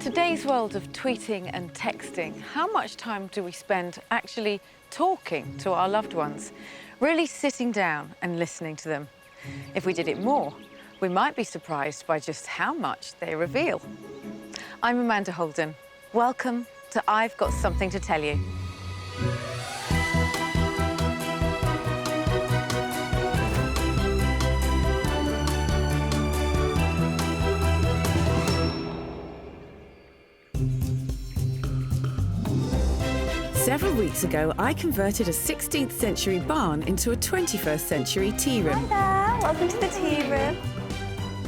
today's world of tweeting and texting, how much time do we spend actually talking to our loved ones? Really sitting down and listening to them? If we did it more, we might be surprised by just how much they reveal. I'm Amanda Holden. Welcome to I've Got Something to Tell You. Several weeks ago, I converted a 16th century barn into a 21st century tea room. Hi there, welcome to the tea room.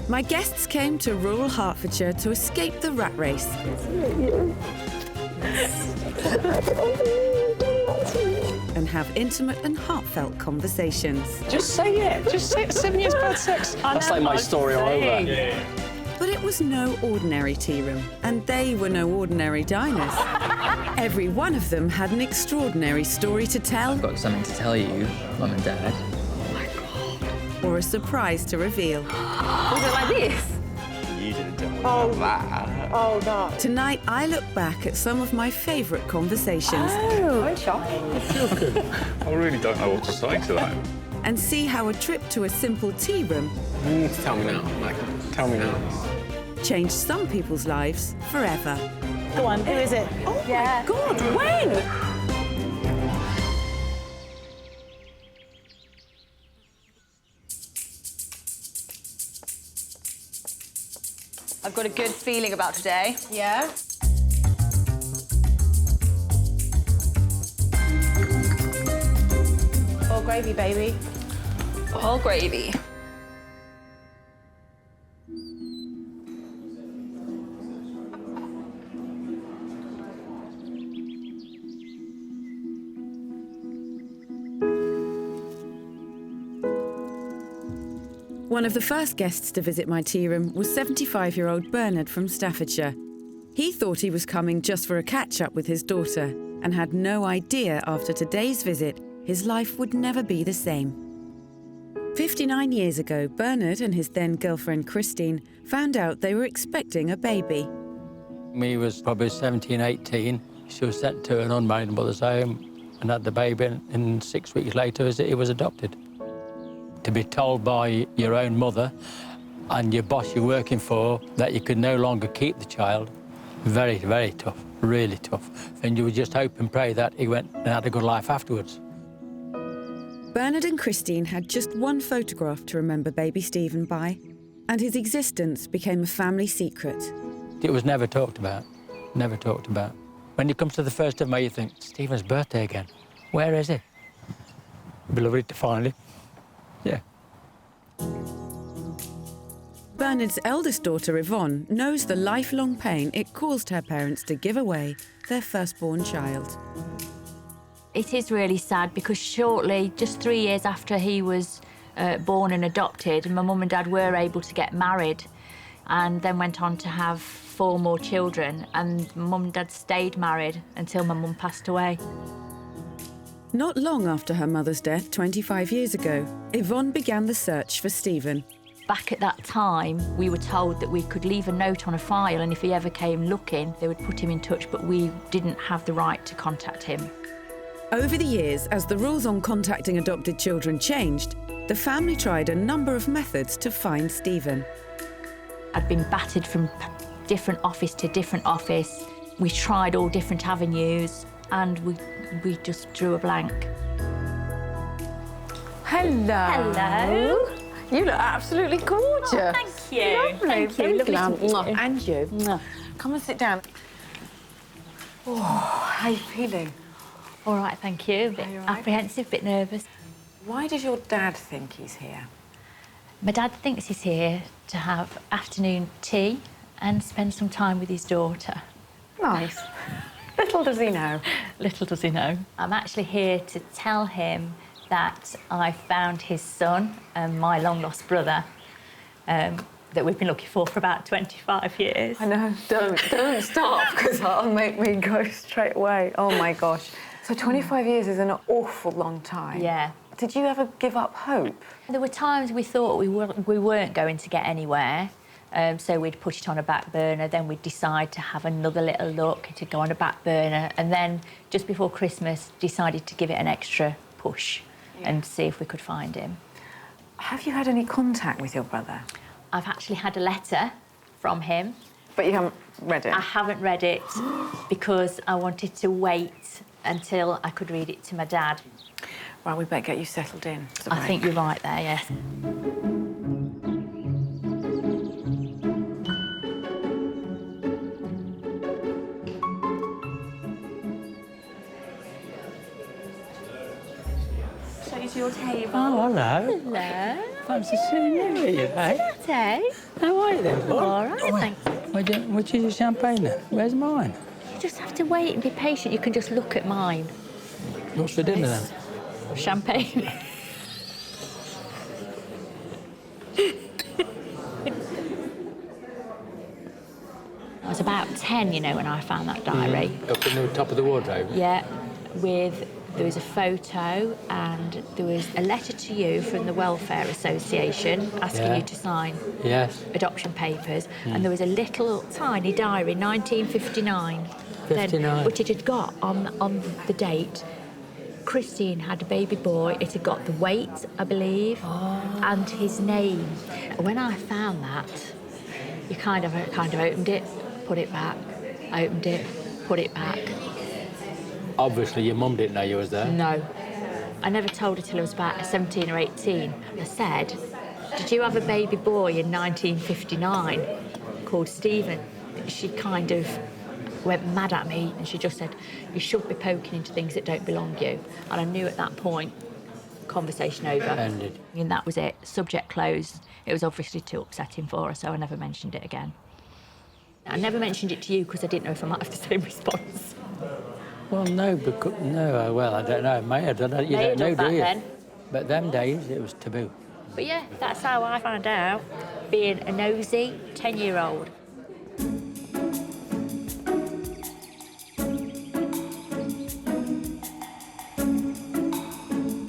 My guests came to rural Hertfordshire to escape the rat race. And have intimate and heartfelt conversations. Just say it. Just say it. 7 years bad sex. That's like my story all over. Yeah. But it was no ordinary tea room, and they were no ordinary diners. Every one of them had an extraordinary story to tell. I've got something to tell you, Mum and Dad. Oh my God. Or a surprise to reveal. Was it like this? You didn't tell me that. Oh, no. Tonight, I look back at some of my favourite conversations. Oh, I'm shocked. I really don't know what to say to that. And see how a trip to a simple tea room You need to tell me now, Michael. Tell me now. changed some people's lives forever. Go on, who is it? Oh, yeah. My God, when? I've got a good feeling about today. Yeah? All gravy, baby. All gravy. One of the first guests to visit my tea room was 75-year-old Bernard from Staffordshire. He thought he was coming just for a catch-up with his daughter and had no idea after today's visit his life would never be the same. 59 years ago, Bernard and his then-girlfriend Christine found out they were expecting a baby. When he was probably 17, 18, she was sent to an unmarried mother's home and had the baby, and 6 weeks later he was adopted. To be told by your own mother and your boss you're working for that you could no longer keep the child, very, very tough, really tough. And you would just hope and pray that he went and had a good life afterwards. Bernard and Christine had just one photograph to remember baby Stephen by, and his existence became a family secret. It was never talked about, never talked about. When it comes to the 1st of May, you think, Stephen's birthday again. Where is he? Be lovely to find him. Yeah. Bernard's eldest daughter, Yvonne, knows the lifelong pain it caused her parents to give away their firstborn child. It is really sad because shortly, just 3 years after he was born and adopted, my mum and dad were able to get married and then went on to have 4 more children, and mum and dad stayed married until my mum passed away. Not long after her mother's death 25 years ago, Yvonne began the search for Stephen. Back at that time, we were told that we could leave a note on a file, and if he ever came looking, they would put him in touch, but we didn't have the right to contact him. Over the years, as the rules on contacting adopted children changed, the family tried a number of methods to find Stephen. I'd been battered from different office to different office. We tried all different avenues, and we just drew a blank. Hello. Hello. You look absolutely gorgeous. Oh, thank you. Lovely. Thank you. Very Lovely glam. to meet you. And you. Mwah. Come and sit down. Oh, how are you feeling? All right, thank you. A bit Are you all right? apprehensive, a bit nervous. Why does your dad think he's here? My dad thinks he's here to have afternoon tea and spend some time with his daughter. Nice. Little does he know. Little does he know. I'm actually here to tell him that I found his son and my long-lost brother that we've been looking for about 25 years. I know. Don't stop, because that'll make me go straight away. Oh, my gosh. So 25 years is an awful long time. Yeah. Did you ever give up hope? There were times we thought we weren't going to get anywhere, So we'd put it on a back burner, then we'd decide to have another little look, it'd go on a back burner, and then just before Christmas decided to give it an extra push and see if we could find him. Have you had any contact with your brother? I've actually had a letter from him. But you haven't read it? I haven't read it because I wanted to wait until I could read it to my dad. Well, we better get you settled in. I think you're right there, yes. So it's your table. Oh, hello. Hello. Fancy seeing you here, eh? Hey. How are you then, boy? All right, thanks. Which is your champagne then? Where's mine? You just have to wait and be patient. You can just look at mine. What's for dinner then? Champagne. I was about 10, you know, when I found that diary. Up in the top of the wardrobe? Yeah, there was a photo and there was a letter to you from the Welfare Association asking you to sign adoption papers, and there was a little tiny diary, 1959, 59. which it had got on the date. Christine had a baby boy. It had got the weight, I believe, and his name. When I found that, you kind of opened it, put it back, opened it, put it back. Obviously, your mum didn't know you was there. No. I never told her till I was about 17 or 18. I said, did you have a baby boy in 1959 called Stephen? She kind of went mad at me and she just said, you shouldn't be poking into things that don't belong to you. And I knew at that point, conversation over. Ended. And that was it, subject closed. It was obviously too upsetting for her, so I never mentioned it again. I never mentioned it to you because I didn't know if I might have the same response. Well, no, because, well, I don't know. It may have done it. You May don't have know, done do you? back then. But them days, it was taboo. But yeah, that's how I found out, being a nosy 10-year-old.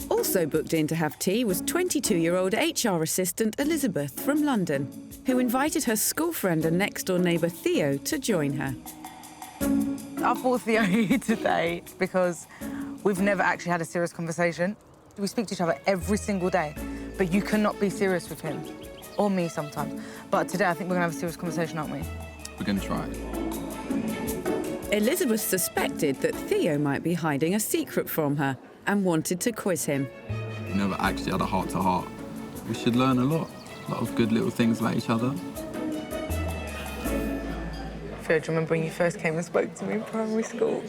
Also booked in to have tea was 22-year-old HR assistant Elizabeth from London, who invited her school friend and next-door neighbour Theo to join her. I brought Theo here today because we've never actually had a serious conversation. We speak to each other every single day, but you cannot be serious with him, or me sometimes. But today I think we're gonna have a serious conversation, aren't we? We're gonna try. Elizabeth suspected that Theo might be hiding a secret from her and wanted to quiz him. We never actually had a heart-to-heart. We should learn a lot of good little things about each other. Theo, do you remember when you first came and spoke to me in primary school?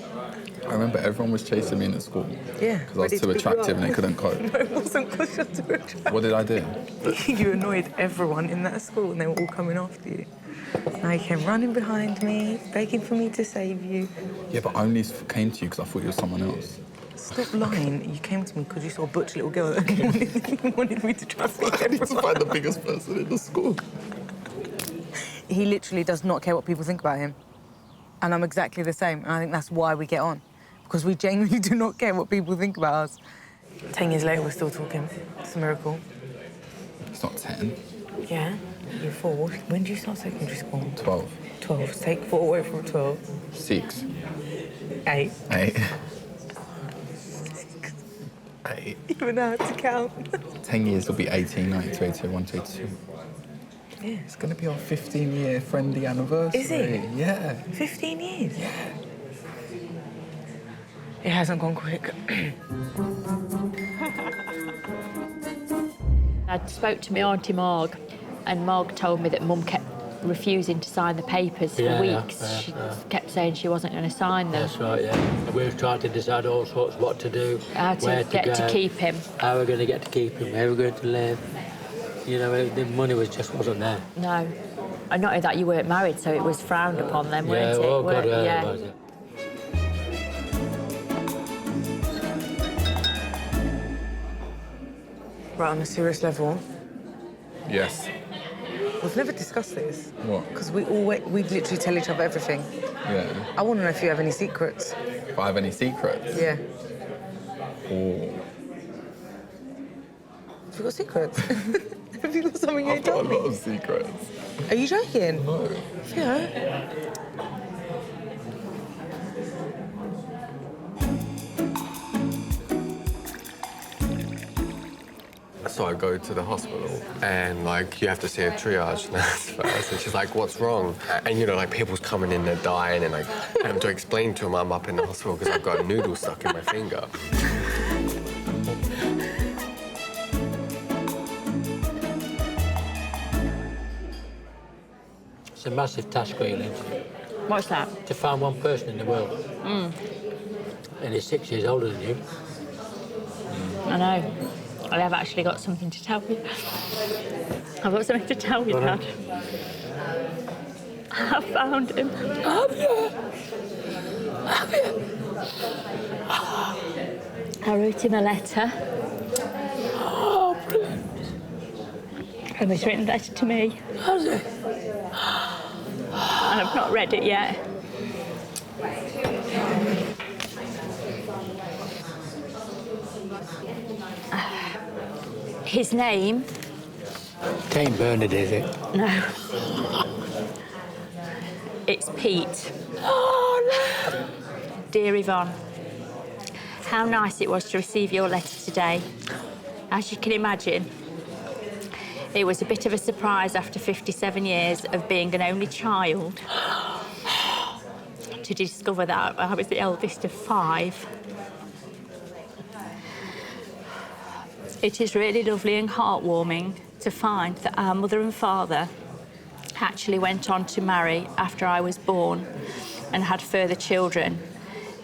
I remember everyone was chasing me in at school. Yeah. Because I was too attractive and they couldn't cope. No, it wasn't because you're too attractive. What did I do? You annoyed everyone in that school and they were all coming after you. Now you came running behind me, begging for me to save you. Yeah, but I only came to you because I thought you were someone else. Stop lying. You came to me because you saw a butch little girl that wanted me to traffic I need to find the biggest person in the school. He literally does not care what people think about him. And I'm exactly the same. And I think that's why we get on. Because we genuinely do not care what people think about us. 10 years later, we're still talking. It's a miracle. It's not 10. Yeah, you're 4. When did you start secondary school? 12. 12. Take 4 away from 12. 6. 8. 8. 8. You don't know how to count. 10 years will be 18, 92, 81, 82. Yeah. It's going to be our 15-year friendly anniversary. Is it? Yeah. 15 years? Yeah. It hasn't gone quick. I spoke to my auntie Marg, and Marg told me that Mum kept refusing to sign the papers for weeks. She kept saying she wasn't going to sign them. That's right, yeah. And we were trying to decide all sorts what to do, How to where get to go, to keep him. how we're going to get to keep him, where we're going to live. You know, the money just wasn't there. No. And not only that, you weren't married, so it was frowned upon then, weren't it? Oh, God, Yeah. it was, yeah. Right, on a serious level, Yes. we've never discussed this. What? Because we literally tell each other everything. Yeah. I want to know if you have any secrets. If I have any secrets? Yeah. Oh. Have you got secrets? Have you got something you I've ain't got a told me? lot of secrets. Are you joking? No. Yeah. So I go to the hospital and, like, you have to see a triage nurse first. And she's like, what's wrong? And, you know, like, people's coming in, they're dying. And, like, I have to explain to them I'm up in the hospital because I've got a noodle stuck in my finger. It's a massive task, really, What's that? to find one person in the world. And he's 6 years older than you. I know. I have actually got something to tell you. I've got something to tell you, Dad. I found him. Have you? Have you? I wrote him a letter. Oh, brilliant. And he's written a letter to me. Has he? And I've not read it yet. His name? It ain't Bernard, is it? No. It's Pete. Oh, no. Dear Yvonne, how nice it was to receive your letter today. As you can imagine, it was a bit of a surprise after 57 years of being an only child to discover that I was the eldest of 5. It is really lovely and heartwarming to find that our mother and father actually went on to marry after I was born and had further children.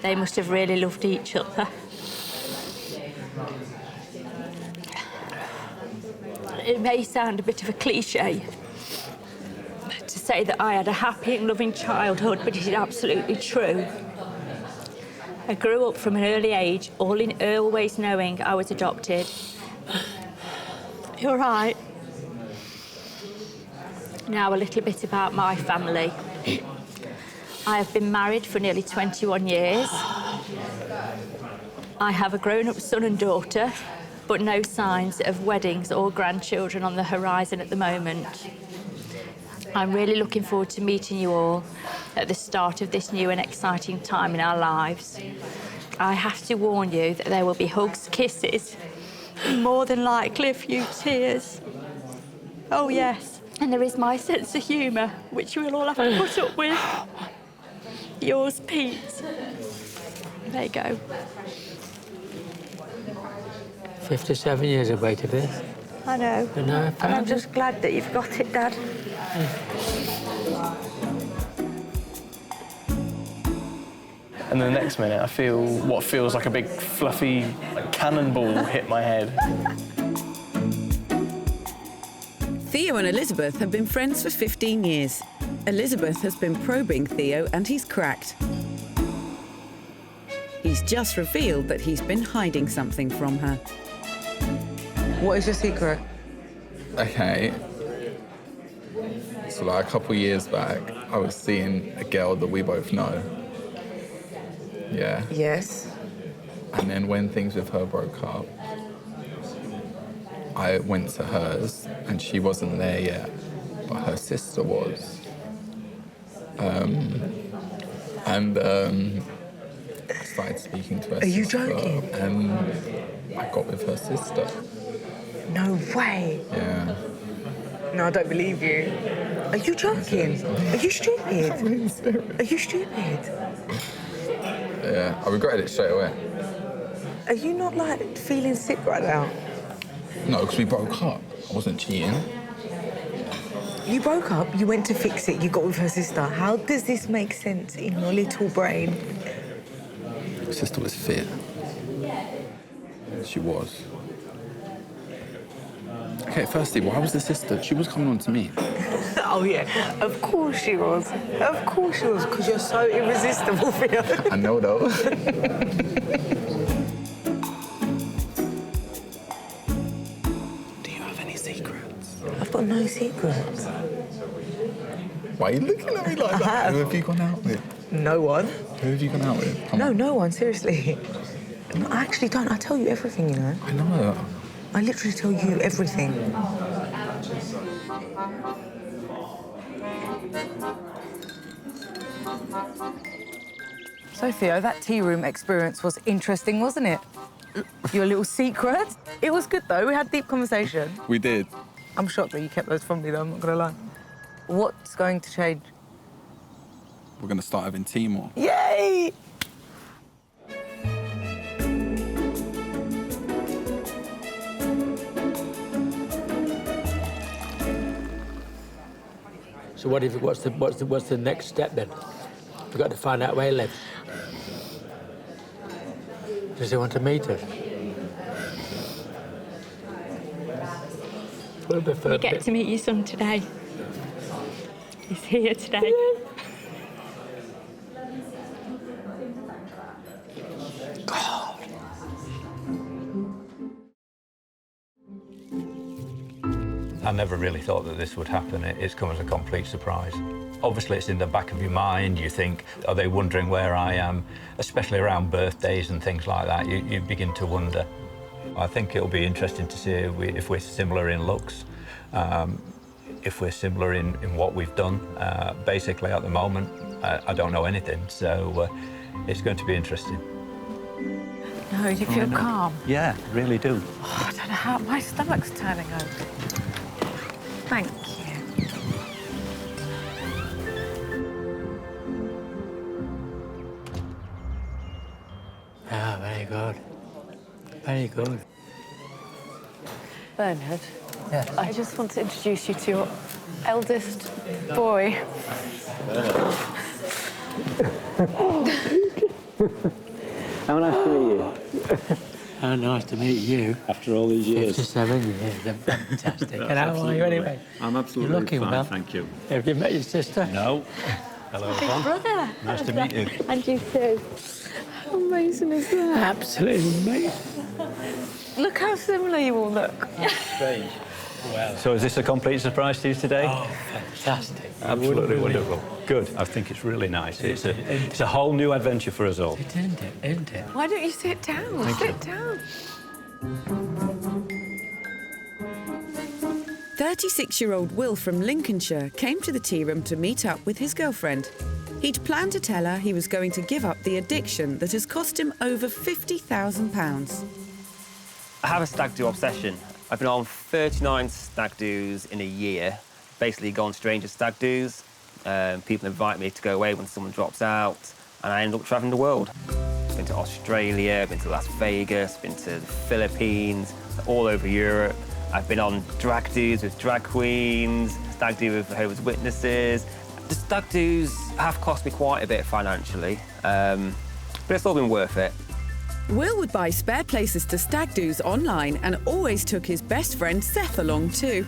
They must have really loved each other. It may sound a bit of a cliche to say that I had a happy and loving childhood, but it is absolutely true. I grew up from an early age, always knowing I was adopted. You're right. Now, a little bit about my family. I have been married for nearly 21 years. I have a grown-up son and daughter, but no signs of weddings or grandchildren on the horizon at the moment. I'm really looking forward to meeting you all at the start of this new and exciting time in our lives. I have to warn you that there will be hugs, kisses, and more than likely a few tears. Oh, yes. And there is my sense of humour, which we'll all have to put up with. Yours, Pete. There you go. 57 years I've waited for this. I know. And now I And found I'm it. just glad that you've got it, Dad. And then the next minute, I feel what feels like a big, fluffy cannonball hit my head. Theo and Elizabeth have been friends for 15 years. Elizabeth has been probing Theo and he's cracked. He's just revealed that he's been hiding something from her. What is your secret? Okay. So, like, a couple years back, I was seeing a girl that we both know. Yeah. Yes. And then when things with her broke up, I went to hers, and she wasn't there yet, but her sister was. I started speaking to her sister. Are you joking? And I got with her sister. No way. Yeah. No, I don't believe you. Are you joking? Are you stupid? I'm really serious. Are you stupid? Yeah, I regretted it straight away. Are you not, like, feeling sick right now? No, because we broke up. I wasn't cheating. You broke up, you went to fix it, you got with her sister. How does this make sense in your little brain? Her sister was fit. She was. Okay, firstly, why was the sister? She was coming on to me. Oh, yeah, of course she was. Of course she was, because you're so irresistible, Theo. I know, though. Do you have any secrets? I've got no secrets. Why are you looking at me like that? Who have you gone out with? No one. Who have you gone out with? Come No, on. no one, seriously. No, I actually don't. I tell you everything, you know. I know. I literally tell you everything. So, Theo, that tea room experience was interesting, wasn't it? Your little secret. It was good, though. We had deep conversation. We did. I'm shocked that you kept those from me, though, I'm not gonna lie. What's going to change? We're going to start having tea more. Yay! So what's the next step then? We've got to find out where he lives. Does he want to meet us? You get to meet your son today. He's here today. I never really thought that this would happen. It's come as a complete surprise. Obviously, it's in the back of your mind. You think, are they wondering where I am? Especially around birthdays and things like that, you begin to wonder. I think it'll be interesting to see if we're similar in looks, if we're similar in what we've done. Basically, at the moment, I don't know anything, so it's going to be interesting. No, you feel calm? Yeah, really do. Oh, I don't know how, my stomach's turning over. Thank you. Ah, very good. Very good. Bernard, Yes. I just want to introduce you to your eldest boy. How nice to meet you. How nice to meet you. After all these years. 57 years, they're fantastic. And how are you anyway? I'm absolutely You're looking fine, well. thank you. Have you met your sister? No. Hello, Yvonne. Brother. Nice to meet you. And you too. How amazing is that? Absolutely amazing. Look how similar you all look. Strange. Well. So is this a complete surprise to you today? Oh, fantastic. Absolutely wonderful. Good. I think it's really nice. It's a whole new adventure for us all. Isn't it? Isn't it? Why don't you sit down? Thank sit you. down. 36-year-old Will from Lincolnshire came to the tea room to meet up with his girlfriend. He'd planned to tell her he was going to give up the addiction that has cost him over £50,000. I have a stag do obsession. I've been on 39 stag do's in a year, basically gone stranger stag do's. People invite me to go away when someone drops out, and I end up travelling the world. Been to Australia, been to Las Vegas, been to the Philippines, all over Europe. I've been on drag do's with drag queens, stag do with Jehovah's Witnesses. The stag do's have cost me quite a bit financially, but it's all been worth it. Will would buy spare places to stag do's online and always took his best friend Seth along too.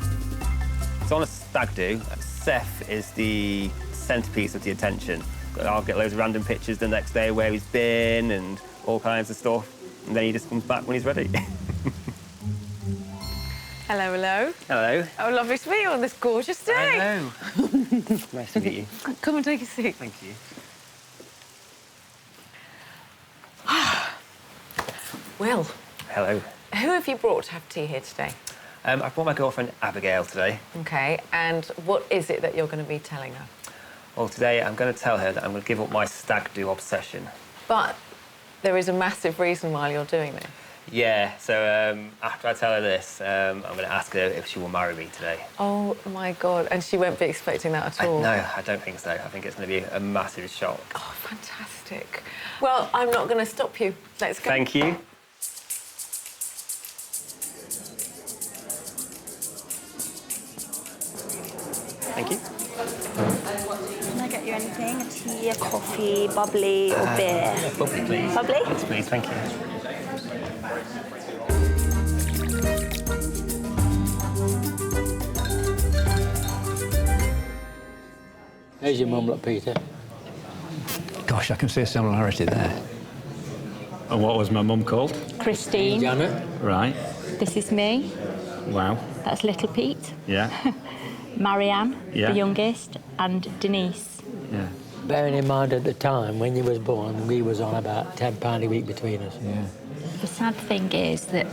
So on a stag do, Seth is the centrepiece of the attention. I'll get loads of random pictures the next day where he's been and all kinds of stuff, and then he just comes back when he's ready. Hello, hello. Hello. Oh, lovely to meet you on this gorgeous day. Hello. Nice to meet you. Come and take a seat. Thank you. Will, Hello. who have you brought to have tea here today? I brought my girlfriend Abigail today. OK, and what is it that you're going to be telling her? Well, today I'm going to tell her that I'm going to give up my stag do obsession. But there is a massive reason why you're doing this. Yeah, so after I tell her this, I'm going to ask her if she will marry me today. Oh, my God. And she won't be expecting that at all? No, I don't think so. I think it's going to be a massive shock. Oh, fantastic. Well, I'm not going to stop you. Let's go. Thank you. Thank you. Can I get you anything? A tea, a coffee, bubbly, or beer? Yeah, bubbly, please. Bubbly? Yes, please. Thank you. There's your mum, look, Peter. Gosh, I can see a similarity there. And what was my mum called? Christine. Janet. Right. This is me. Wow. That's little Pete. Yeah. Marianne, Yeah. the youngest, and Denise. Yeah. Bearing in mind at the time when you was born, we was on about £10 a week between us. Yeah. The sad thing is that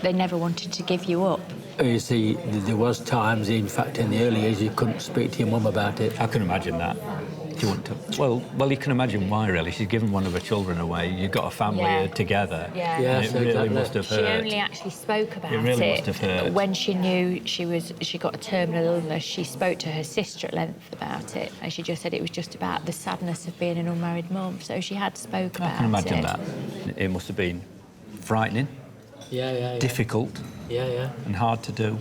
they never wanted to give you up. You see, there was times, in fact, in the early years, you couldn't speak to your mum about it. I can imagine that. She wouldn't have. Well, you can imagine why, really. She's given one of her children away. You've got a family together. Yeah. And it really must have hurt. She only actually spoke about it really must have hurt. when she knew she got a terminal illness. She spoke to her sister at length about it, and she just said it was just about the sadness of being an unmarried mum. So she had spoke about it. I can imagine that. It must have been frightening, difficult, and hard to do,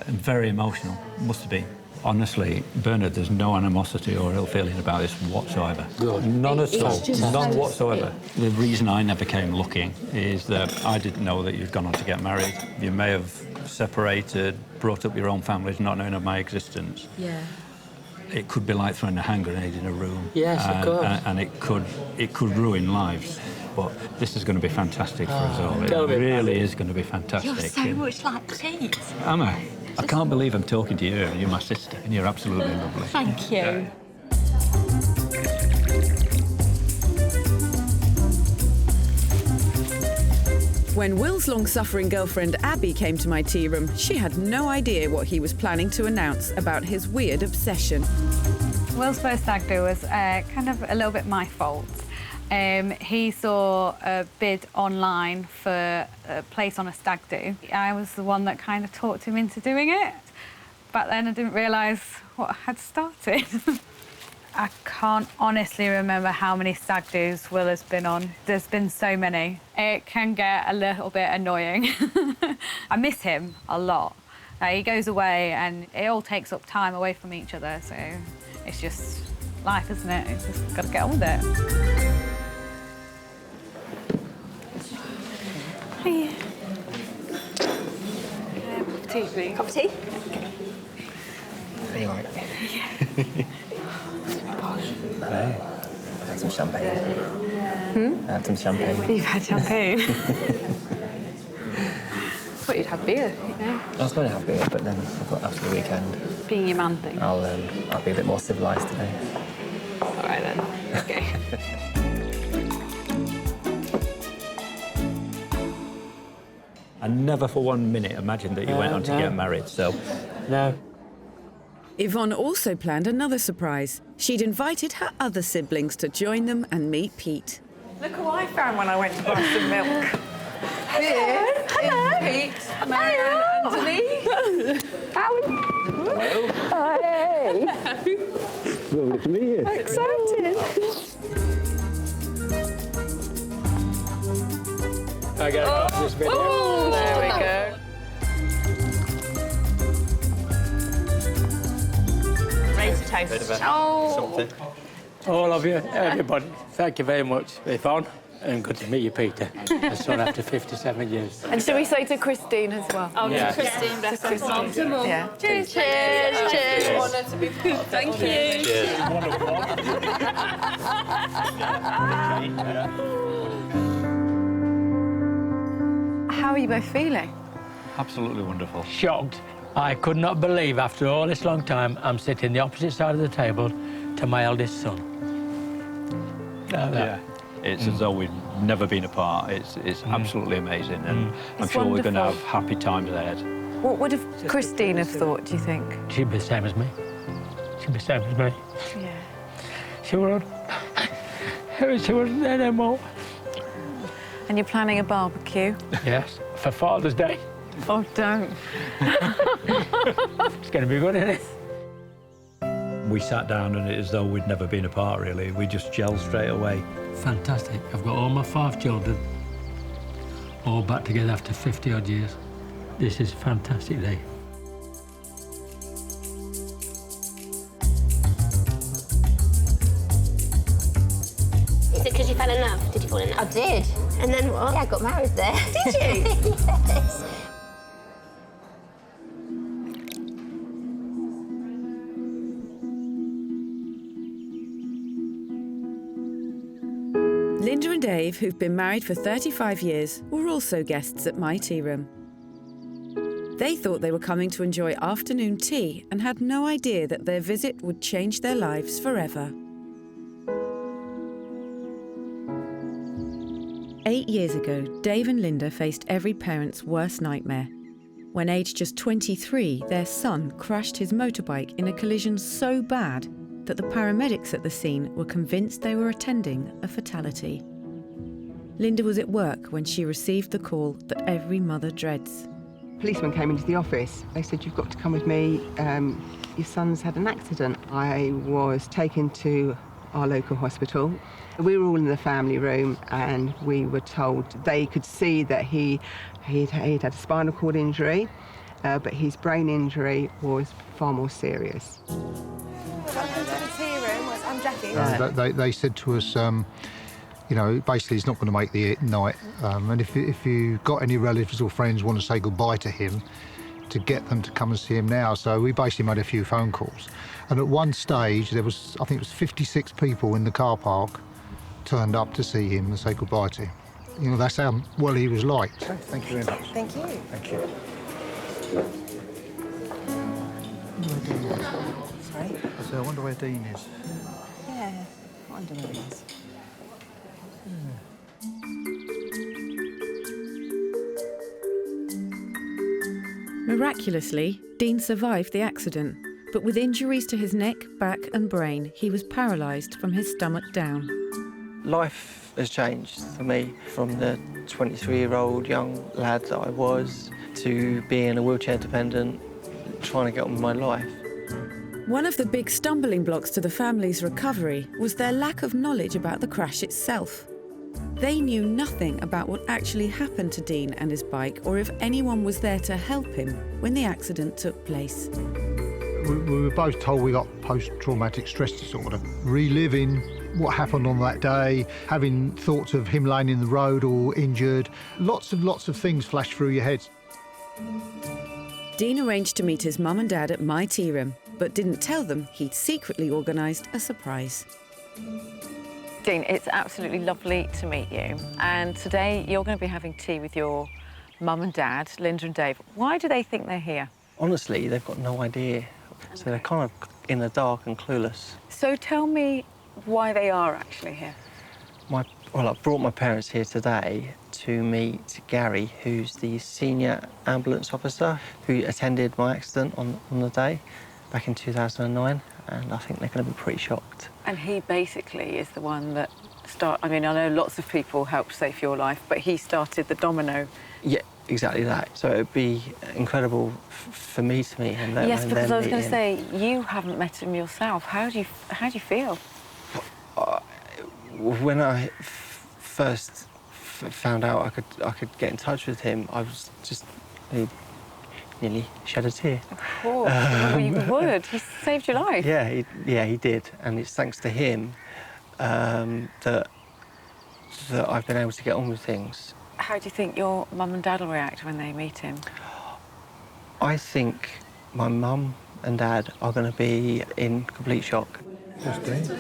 and very emotional. Must have been. Honestly, Bernard, there's no animosity or ill feeling about this whatsoever. Good. None at all. None so whatsoever. The reason I never came looking is that I didn't know that you'd gone on to get married. You may have separated, brought up your own families, not knowing of my existence. Yeah. It could be like throwing a hand grenade in a room. Yes, of course. And it could ruin lives. But this is going to be fantastic for us all. It Tell me about really it. is going to be fantastic. You're so much like Pete. Am I? I can't believe I'm talking to you. You're my sister, and you're absolutely lovely. Thank you. When Will's long-suffering girlfriend Abby came to my tea room, she had no idea what he was planning to announce about his weird obsession. Will's first stag do was kind of a little bit my fault. He saw a bid online for a place on a stag do. I was the one that kind of talked him into doing it. Back then I didn't realise what had started. I can't honestly remember how many stag do's Will has been on. There's been so many. It can get a little bit annoying. I miss him a lot. He goes away and it all takes up time away from each other, so it's just life, isn't it? It's just got to get on with it. Hey. Cup of tea, please. Cup of tea? Are you all right? Hey. I had some champagne. I had some champagne. You've had champagne? Thought you'd have beer, you know? I was going to have beer, but then I thought after the weekend... Being your man thing. I'll be a bit more civilised today. All right, then. OK. I never for 1 minute imagined that you went on to get married, so... No. Yvonne also planned another surprise. She'd invited her other siblings to join them and meet Pete. Look who I found when I went to buy some milk. Hello. Hello. Pete, Mary and Anthony. Hello. Hey. Lovely to meet you. Excited. I get off this video. Oh, there we go. Ready to toast. Oh. All of you, everybody, thank you very much, Yvonne, and good to meet you, Peter. A son after 57 years. And shall we say to Christine as well? Oh, Yeah. to Christine, bless her. Christine. Yeah. Cheers, cheers, cheers. Honour to be part. Thank you. How are you both feeling? Absolutely wonderful. Shocked. I could not believe after all this long time I'm sitting the opposite side of the table to my eldest son. Yeah. It's as though we've never been apart. It's absolutely amazing, and I'm It's sure we're going to wonderful. have happy times ahead. What would have Christine have thought, do you think? She'd be the same as me. She'd be the same as me. Yeah. She wasn't there no more. And you're planning a barbecue? Yes, for Father's Day. Oh, don't. It's going to be good, isn't it? We sat down and it's as though we'd never been apart, really. We just gelled straight away. Fantastic. I've got all my 5 children, all back together after 50-odd years. This is a fantastic day. Is it because you fell in love? Did you fall in love? I did. And then what? Yeah, I got married there. Did you? Yes. Linda and Dave, who've been married for 35 years, were also guests at my tea room. They thought they were coming to enjoy afternoon tea and had no idea that their visit would change their lives forever. 8 years ago, Dave and Linda faced every parent's worst nightmare. When aged just 23, their son crashed his motorbike in a collision so bad, that the paramedics at the scene were convinced they were attending a fatality. Linda was at work when she received the call that every mother dreads. Policemen came into the office. They said, "You've got to come with me. Your son's had an accident." I was taken to our local hospital. We were all in the family room and we were told they could see that he'd had a spinal cord injury, but his brain injury was far more serious. Welcome to the tea room. I'm Jackie. They said to us, you know, basically he's not going to make the night, and if you got any relatives or friends want to say goodbye to him, to get them to come and see him now. So we basically made a few phone calls, and at one stage there was, I think it was 56 people in the car park turned up to see him and say goodbye to him. You know, that's how well he was liked. Okay, thank you very much. Thank you. Thank you. Sorry? So I wonder where Dean is. Yeah, I wonder where he is. Miraculously, Dean survived the accident, but with injuries to his neck, back and brain, he was paralysed from his stomach down. Life has changed for me from the 23-year-old young lad that I was to being a wheelchair dependent, trying to get on with my life. One of the big stumbling blocks to the family's recovery was their lack of knowledge about the crash itself. They knew nothing about what actually happened to Dean and his bike, or if anyone was there to help him when the accident took place. We were both told we got post-traumatic stress disorder, reliving what happened on that day, having thoughts of him laying in the road or injured. Lots of things flashed through your head. Dean arranged to meet his mum and dad at my tea room, but didn't tell them he'd secretly organised a surprise. Dean, it's absolutely lovely to meet you. And today you're going to be having tea with your mum and dad, Linda and Dave. Why do they think they're here? Honestly, they've got no idea. So they're kind of in the dark and clueless. So tell me why they are actually here. Well, I brought my parents here today to meet Gary, who's the senior ambulance officer who attended my accident on the day back in 2009, and I think they're going to be pretty shocked. And he basically is the one that I mean, I know lots of people helped save your life, but he started the domino. Yeah, exactly that. So it'd be incredible for me to meet him. Yes, because I was going to say, you haven't met him yourself. How do you feel? When I first found out I could get in touch with him, I was just nearly shed a tear. Of course, well, you would. He saved your life. Yeah, he did, and it's thanks to him that I've been able to get on with things. How do you think your mum and dad will react when they meet him? I think my mum and dad are going to be in complete shock. Thank you.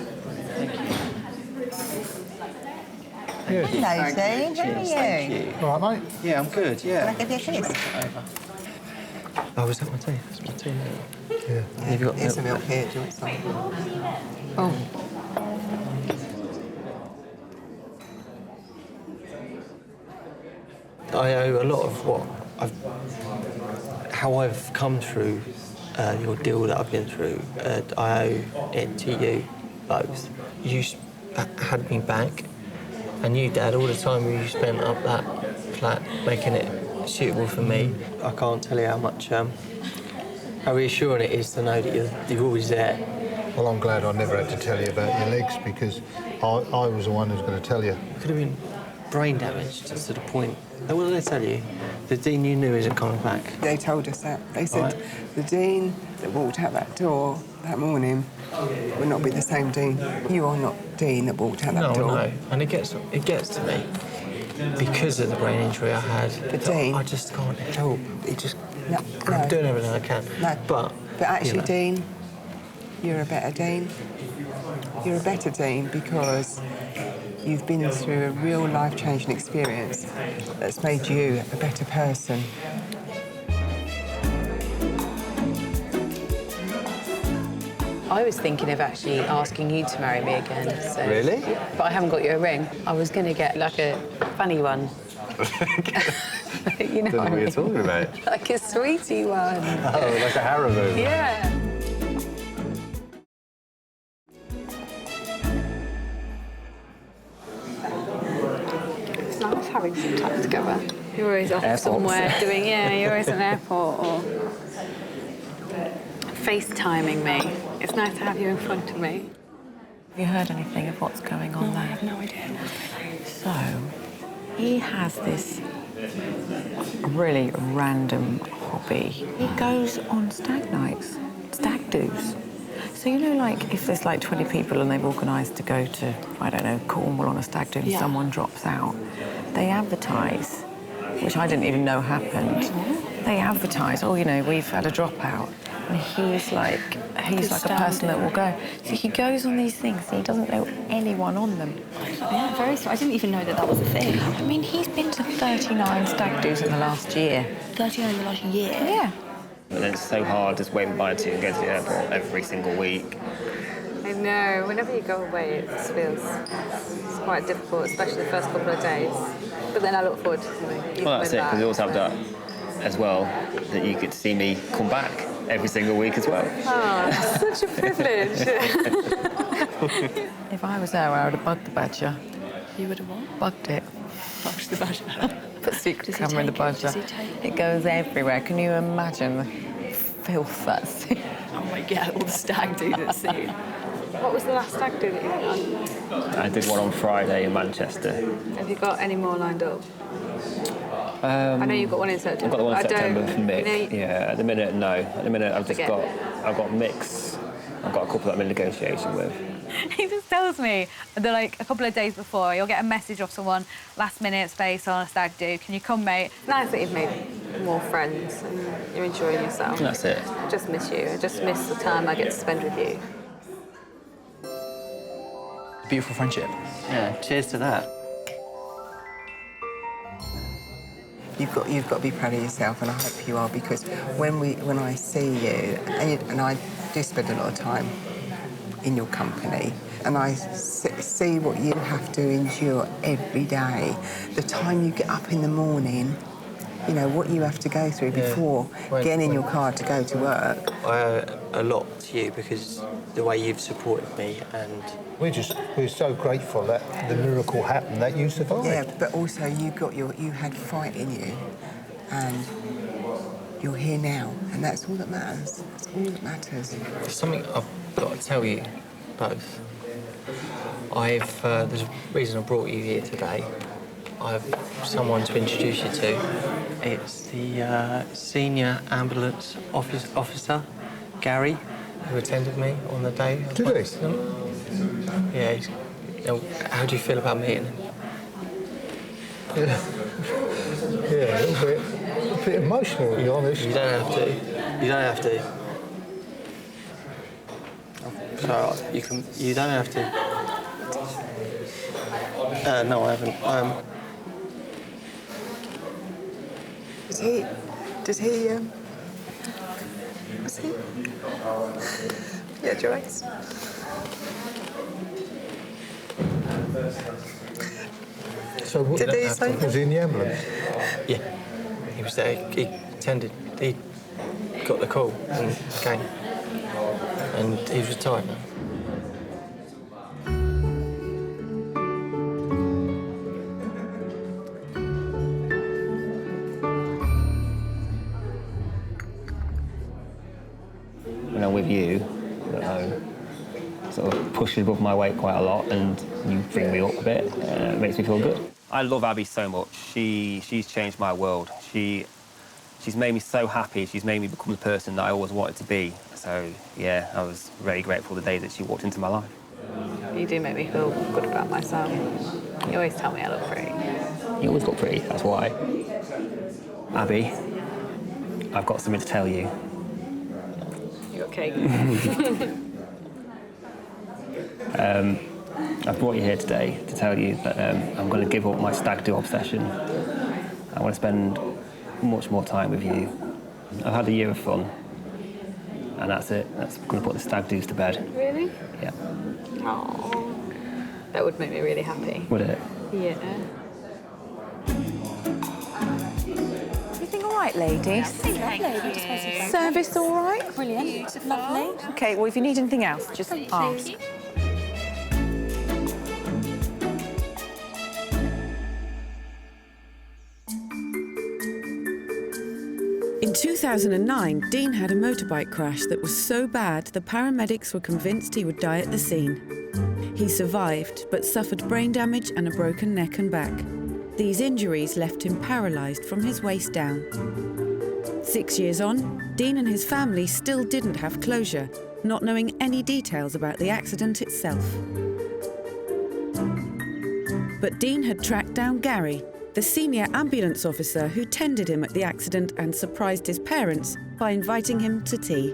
Hello, Dean. How are you? Thank you. All right, mate? Yeah, I'm good, yeah. Can I give you a kiss? Oh, is that my tea? That's my tea. Yeah. Have you got Here's some milk here. Do you want some? Oh. I owe a lot of how I've come through the ordeal that I've been through. I owe it to you both. You had me back, and you, Dad, all the time you spent up that flat making it suitable for me. I can't tell you how much, how reassuring it is to know that you're always there. Well, I'm glad I never had to tell you about your legs, because I was the one who was going to tell you. It could have been brain damage to the point. What did they tell you? The Dean you knew isn't coming back. They told us that. They said right. The Dean that walked out that door that morning will not be the same Dean. You are not Dean that walked out that door. No, and it gets to me because of the brain injury I had. But Dean, I just can't help. I'm doing everything I can. No. But actually, you know. Dean, you're a better Dean. You're a better Dean because you've been through a real life-changing experience that's made you a better person. I was thinking of actually asking you to marry me again. So. Really? But I haven't got you a ring. I was going to get like a funny one. You know Don't know what you're talking about. Like a sweetie one. Oh, like a Haribo. Yeah. You're always off Airports. somewhere doing, you're always at an airport or FaceTiming me. It's nice to have you in front of me. Have you heard anything of what's going on there? I have no idea. So, he has this really random hobby. He goes on stag nights, stag do's. So, you know, like, if there's like 20 people and they've organised to go to, I don't know, Cornwall on a stag do and someone drops out, they advertise, which I didn't even know happened. They advertise, oh, you know, we've had a dropout. And he's like a person that will go. So he goes on these things and he doesn't know anyone on them. Yeah, very so. I didn't even know that was a thing. I mean, he's been to 39 stag do's in the last year. 39 in the last year? Yeah. And then it's so hard just waving bye to and going to the airport every single week. I know. Whenever you go away, it just feels it's quite difficult, especially the first couple of days. But then I look forward to you. Well, that's it, because we also have that as well, that you get to see me come back every single week as well. Oh, such a privilege. If I was there, I would have bugged the badger. You would have what? Bugged it. Bugged the badger. Put a secret camera in the badger. It goes everywhere. Can you imagine the filth that's in? Oh my God, all the stag do that's seen. What was the last stag do that you went on? I did one on Friday in Manchester. Have you got any more lined up? I know you've got one in September. I've got the one in September for Mick. You know, Yeah, at the minute, no. At the minute, I've got Mick's. I've got a couple that I'm in negotiation with. He just tells me that, like, a couple of days before, you'll get a message off someone, last minute space on a stag do. Can you come, mate? It's nice that you've made more friends and you're enjoying yourself. That's it. I just miss you. I just miss the time I get to spend with you. Beautiful friendship. Yeah, cheers to that. You've got to be proud of yourself, and I hope you are, because when I see you, and I do spend a lot of time in your company, and I see what you have to endure every day, the time you get up in the morning, you know, what you have to go through before getting in your car to go to work. I owe a lot to you because the way you've supported me, and We're so grateful that the miracle happened, that you survived. Yeah, but also you had fight in you, and you're here now, and that's all that matters. That's all that matters. there's something I've got to tell you both. There's a reason I brought you here today. I have someone to introduce you to. It's the senior ambulance officer, Gary, who attended me on the day of my accident. Yeah, how do you feel about meeting him? Yeah, a bit emotional, to be honest. You don't have to. You don't have to. So you don't have to. No, I haven't. Does he? Yeah, Joyce. So what Did he say was he in the ambulance? Yeah, he was there. He attended. He got the call and came, and he's retired now. When I'm with you, sort of pushes above my weight quite a lot, and you bring me up a bit. It makes me feel good. I love Abby so much. She's changed my world. She's made me so happy. She's made me become the person that I always wanted to be. So yeah, I was very grateful the day that she walked into my life. You do make me feel good about myself. You always tell me I look pretty. You always look pretty. That's why. Abby, I've got something to tell you. You got cake. I've brought you here today to tell you that I'm going to give up my stag do obsession. I want to spend much more time with you. I've had a year of fun, and that's it. That's going to put the stag do's to bed. Really? Yeah. Oh, that would make me really happy. Would it? Yeah. Everything all right, ladies? Thank you. Service all right? Brilliant. Lovely. Okay, well, if you need anything else, just ask. In 2009, Dean had a motorbike crash that was so bad the paramedics were convinced he would die at the scene. He survived, but suffered brain damage and a broken neck and back. These injuries left him paralysed from his waist down. 6 years on, Dean and his family still didn't have closure, not knowing any details about the accident itself. But Dean had tracked down Gary, the senior ambulance officer who tended him at the accident and surprised his parents by inviting him to tea.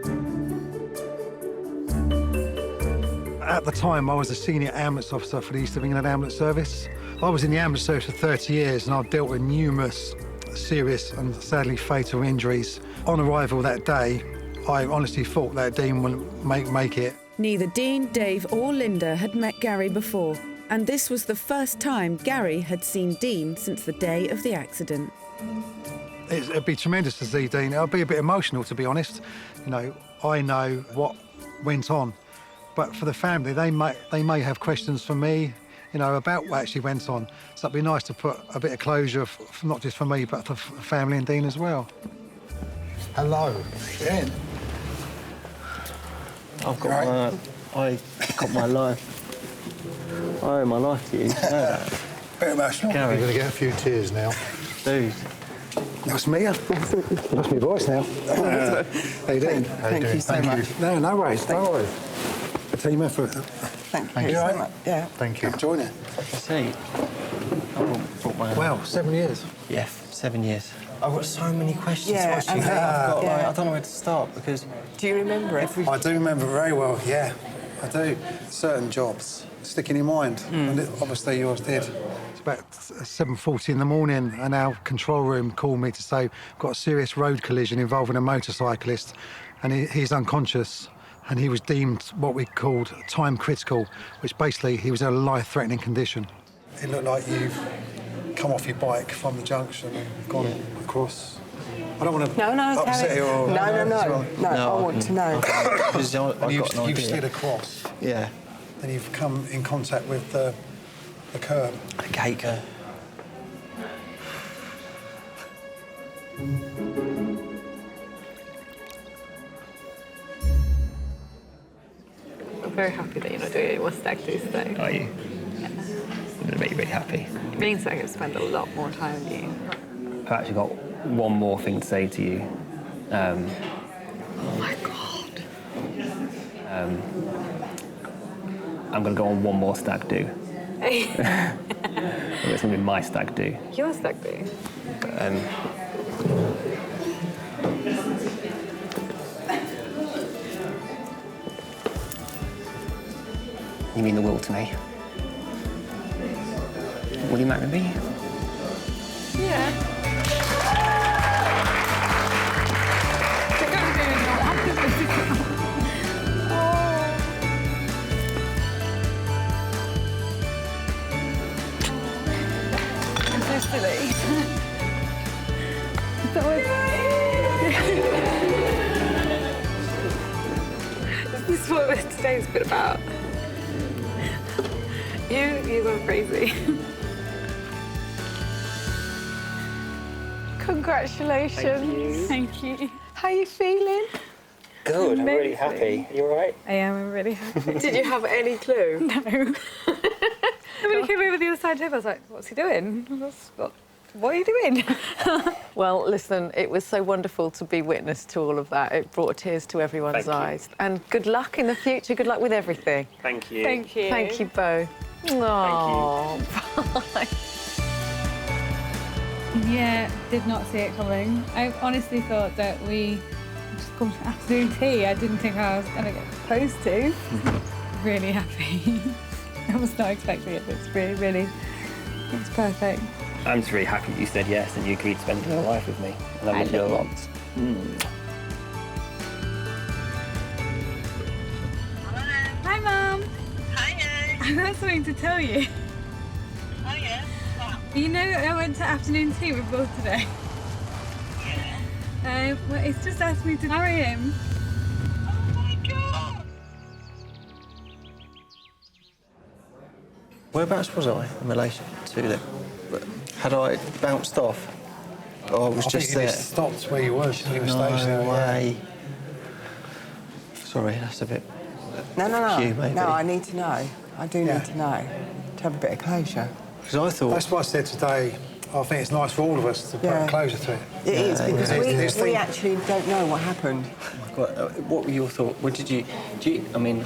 At the time, I was a senior ambulance officer for the East of England Ambulance Service. I was in the ambulance service for 30 years and I've dealt with numerous serious and sadly fatal injuries. On arrival that day, I honestly thought that Dean wouldn't make it. Neither Dean, Dave or Linda had met Gary before, and this was the first time Gary had seen Dean since the day of the accident. It'd be tremendous to see Dean. It'll be a bit emotional, to be honest. You know, I know what went on, but for the family, they may have questions for me, you know, about what actually went on. So it'd be nice to put a bit of closure, not just for me, but for family and Dean as well. Hello. Ian. I got my life. I owe my life to you. You know that. Bit emotional. Gary. You're going to get a few tears now. Dude. That's me. That's my voice now. How you doing? Thank you so much. No, no worries. No worries. A team effort. Thank you so much. Yeah. Thank you. Enjoying it. See, I brought my... Wow, 7 years. Yeah, 7 years. I've got so many questions Yeah, to ask you. okay. I don't know where to start because... Do you remember it? I do remember very well, yeah. I do. Certain jobs stick in your mind, and obviously yours did. It's about 7:40 in the morning, and our control room called me to say, got a serious road collision involving a motorcyclist, and he's unconscious, and he was deemed what we called time critical, which basically he was in a life-threatening condition. It looked like you've come off your bike from the junction and gone across. I don't want to upset you or... No, I want to know. Because You've slid across. Yeah. Then you've come in contact with the curb. The gate curb. I'm very happy that you're not doing any more stag do's today. Are you? Yeah. I'm going to make you really happy. It means I can spend a lot more time with you. I've actually got one more thing to say to you. Oh my God. I'm going to go on one more stag do. It's going to be my stag do. Your stag do? You mean the will to me? Will you marry me? Yeah. Silly. This is what today's been about. You go crazy. Congratulations. Thank you. How are you feeling? Good, I'm really happy. You all right? I am, I'm really happy. Did you have any clue? No. When he came over the other side of the table, I was like, what's he doing? What are you doing? Well, listen, it was so wonderful to be witness to all of that. It brought tears to everyone's eyes. And good luck in the future. Good luck with everything. Thank you. Thank you. Thank you both. Oh, bye. Yeah, did not see it coming. I honestly thought that we just come to afternoon tea. I didn't think I was going to get proposed to. Really happy. I was not expecting it, but it's really, it's perfect. I'm just really happy that you said yes and you agreed to spend your life with me. And I love you a lot. Hi, Mum. Hiya. I've got something to tell you. Oh, yeah? What? You know, I went to afternoon tea with Will today. Yeah. Well, it's just asked me to marry him. Oh, my God. Whereabouts was I in relation to them? Had I bounced off? Oh, it was I just think you there. just stopped where you was. You were No stationary. way. Sorry, that's a bit... No. Cue, maybe. No, I need to know. I do need to know. To have a bit of closure. Because I thought... That's what I said today. I think it's nice for all of us to put closure to it. It is, because we actually don't know what happened. What were your thoughts? What did you... I mean,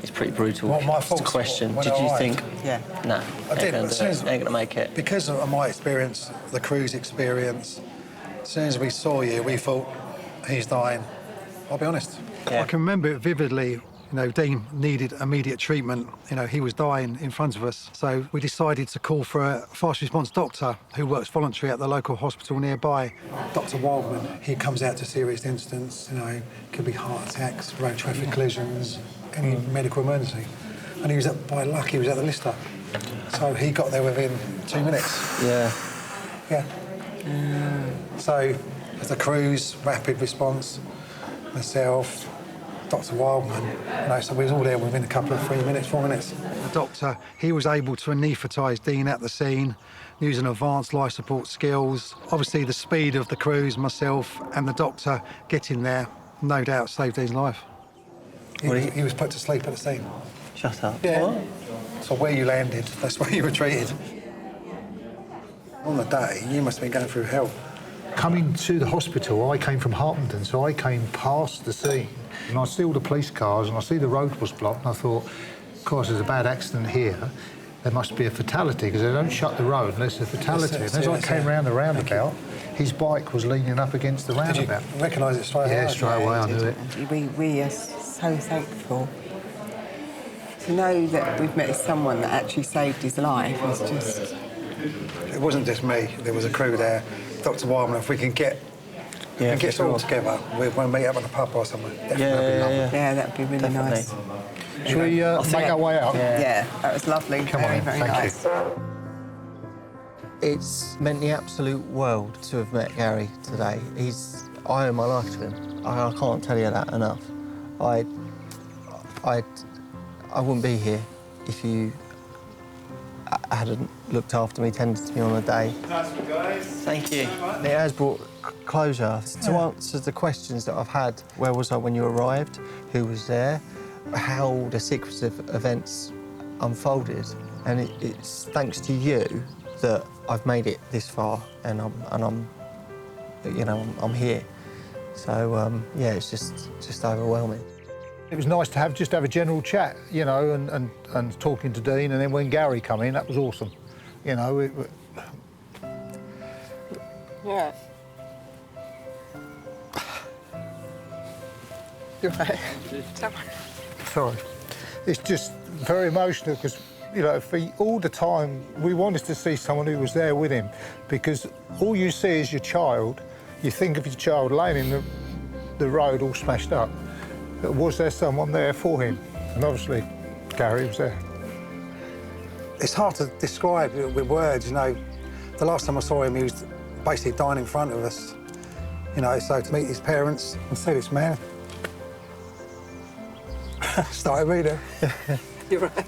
it's pretty brutal. What my thoughts question. when Did I you arrived? think... Yeah. No, I did. As soon as, ain't going to make it. Because of my experience, the crew's experience, as soon as we saw you, we thought, he's dying. I'll be honest. I can remember it vividly. You know, Dean needed immediate treatment. You know, he was dying in front of us. So we decided to call for a fast response doctor who works voluntary at the local hospital nearby. Dr. Wildman, he comes out to serious incidents, you know, could be heart attacks, road traffic collisions, any medical emergency. And he was by luck, he was at the Lister. So he got there within 2 minutes. Yeah. Yeah. So the crew's rapid response, myself, Dr. Wildman, you know, so we was all there within a couple of 3 minutes, 4 minutes. The doctor, he was able to anaesthetise Dean at the scene, using advanced life support skills. Obviously, the speed of the crews, myself and the doctor getting there, no doubt saved Dean's life. He was put to sleep at the scene. Shut up. Yeah. What? So where you landed, that's where you were treated. On the day, you must have been going through hell. Coming to the hospital, I came from Harpenden, so I came past the scene. And I see all the police cars and I see the road was blocked, and I thought, of course, there's a bad accident here. There must be a fatality, because they don't shut the road unless there's a fatality. And as I came round the roundabout, his bike was leaning up against the roundabout. Did you recognise it straight away? Yeah, straight away, I knew it. We are so thankful. To know that we've met someone that actually saved his life is just... It wasn't just me, there was a crew there. Dr. Wildman, if we can get us all together, we're going to meet up at a pub or somewhere. Yeah, that'd be really nice. Should we make our way out? Yeah, that was lovely. Come very, on, very thank nice. It's meant the absolute world to have met Gary today. I owe my life to him. I can't tell you that enough. I wouldn't be here if you hadn't looked after me, tended to me on the day. Nice one, guys. Thank you. It has brought closure to answer the questions that I've had. Where was I when you arrived? Who was there? How the sequence of events unfolded. And it's thanks to you that I've made it this far, and I'm here. So yeah, it's just overwhelming. It was nice to just have a general chat, you know, and talking to Dean, and then when Gary came in, that was awesome. You know, Yeah. You're right. Sorry. It's just very emotional because, you know, for all the time, we wanted to see someone who was there with him, because all you see is your child. You think of your child laying in the road all smashed up. But was there someone there for him? And obviously, Gary was there. It's hard to describe with words, you know. The last time I saw him, he was basically dying in front of us. You know, so to meet his parents and see this man. Started reading. You're right.